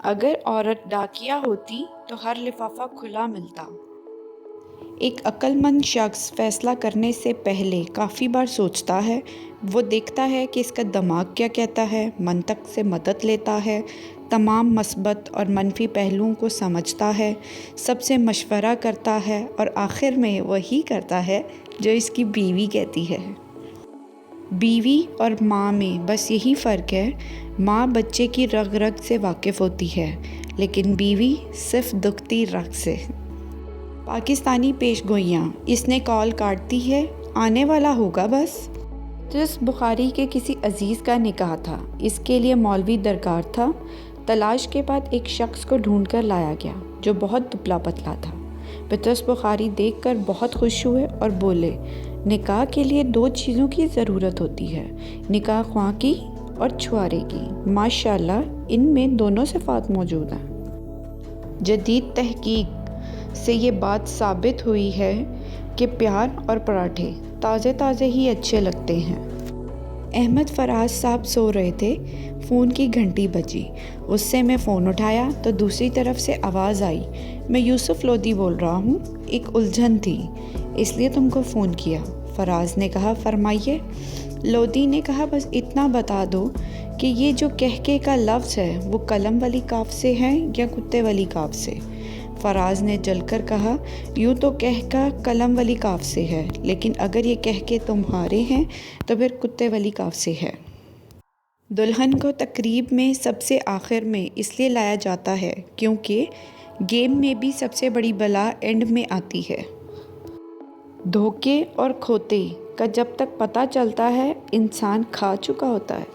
اگر عورت ڈاکیہ ہوتی تو ہر لفافہ کھلا ملتا۔ ایک عقل مند شخص فیصلہ کرنے سے پہلے کافی بار سوچتا ہے۔ وہ دیکھتا ہے کہ اس کا دماغ کیا کہتا ہے، منطق سے مدد لیتا ہے، تمام مثبت اور منفی پہلوؤں کو سمجھتا ہے، سب سے مشورہ کرتا ہے اور آخر میں وہی کرتا ہے جو اس کی بیوی کہتی ہے۔ بیوی اور ماں میں بس یہی فرق ہے، ماں بچے کی رگ رگ سے واقف ہوتی ہے لیکن بیوی صرف دکھتی رگ سے۔ پاکستانی پیش گوئیاں: اس نے کال کاٹ دی ہے، آنے والا ہوگا بس۔ جس بخاری کے کسی عزیز کا نکاح تھا، اس کے لیے مولوی درکار تھا۔ تلاش کے بعد ایک شخص کو ڈھونڈ کر لایا گیا جو بہت دبلا پتلا تھا۔ پطرس بخاری دیکھ کر بہت خوش ہوئے اور بولے، نکاح کے لیے 2 چیزوں کی ضرورت ہوتی ہے، نکاح خواں کی اور چھوارے کی۔ ماشاءاللہ ان میں دونوں صفات موجود ہیں۔ جدید تحقیق سے یہ بات ثابت ہوئی ہے کہ پیار اور پراٹھے تازے تازے ہی اچھے لگتے ہیں۔ احمد فراز صاحب سو رہے تھے، فون کی گھنٹی بجی۔ غصے میں فون اٹھایا تو دوسری طرف سے آواز آئی، میں یوسف لودھی بول رہا ہوں، ایک الجھن تھی اس لیے تم کو فون کیا۔ فراز نے کہا، فرمائیے۔ لودھی نے کہا، بس اتنا بتا دو کہ یہ جو کہکے کا لفظ ہے وہ قلم والی کاف سے ہے یا کتے والی کاف سے؟ فراز نے جل کر کہا، یوں تو کہکا قلم والی کاف سے ہے، لیکن اگر یہ کہکے تمہارے ہیں تو پھر کتے والی کاف سے ہے۔ دلہن کو تقریب میں سب سے آخر میں اس لیے لایا جاتا ہے کیونکہ گیم میں بھی سب سے بڑی بلا اینڈ میں آتی ہے۔ دھوکے اور کھوتے کا جب تک پتہ چلتا ہے انسان کھا چکا ہوتا ہے۔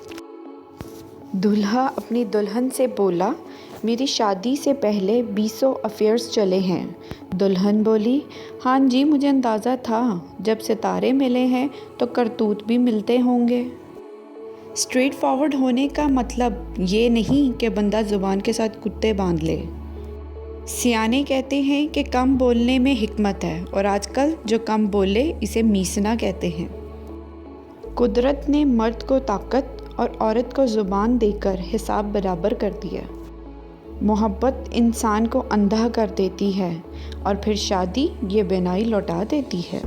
دولہا اپنی دلہن سے بولا، میری شادی سے پہلے 20 افیئرز چلے ہیں۔ دلہن بولی، ہاں جی مجھے اندازہ تھا، جب ستارے ملے ہیں تو کرتوت بھی ملتے ہوں گے۔ اسٹریٹ فارورڈ ہونے کا مطلب یہ نہیں کہ بندہ زبان کے ساتھ کتے باندھ لے۔ سیانے کہتے ہیں کہ کم بولنے میں حکمت ہے اور آج کل جو کم بولے اسے میسنا کہتے ہیں۔ قدرت نے مرد کو طاقت اور عورت کو زبان دے کر حساب برابر کر دیا۔ محبت انسان کو اندھا کر دیتی ہے اور پھر شادی یہ بینائی لوٹا دیتی ہے۔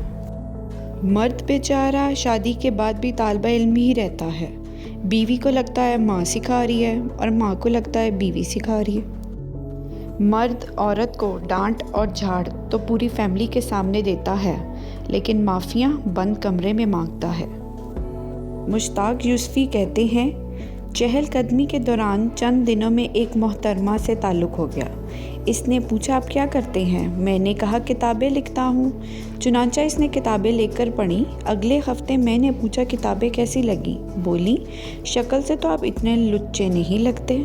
مرد بیچارہ شادی کے بعد بھی طالب علم ہی رہتا ہے۔ بیوی کو لگتا ہے ماں سکھا رہی ہے اور ماں کو لگتا ہے بیوی سکھا رہی ہے۔ مرد عورت کو ڈانٹ اور جھاڑ تو پوری فیملی کے سامنے دیتا ہے لیکن معافیاں بند کمرے میں مانگتا ہے۔ مشتاق یوسفی کہتے ہیں، چہل قدمی کے دوران چند دنوں میں ایک محترمہ سے تعلق ہو گیا۔ اس نے پوچھا، آپ کیا کرتے ہیں؟ میں نے کہا، کتابیں لکھتا ہوں۔ چنانچہ اس نے کتابیں لے کر پڑھیں۔ اگلے ہفتے میں نے پوچھا، کتابیں کیسی لگیں؟ بولی، شکل سے تو آپ اتنے لچے نہیں لگتے۔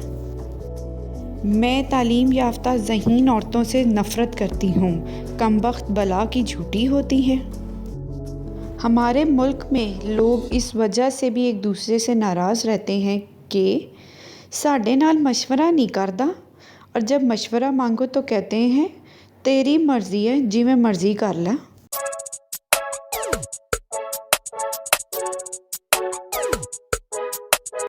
میں تعلیم یافتہ ذہین عورتوں سے نفرت کرتی ہوں، کمبخت بلا کی جھوٹی ہوتی ہیں۔ ہمارے ملک میں لوگ اس وجہ سے بھی ایک دوسرے سے ناراض رہتے ہیں کہ ساڈے نال مشورہ نہیں کردا، اور جب مشورہ مانگو تو کہتے ہیں تیری مرضی ہے جی میں مرضی کر لا۔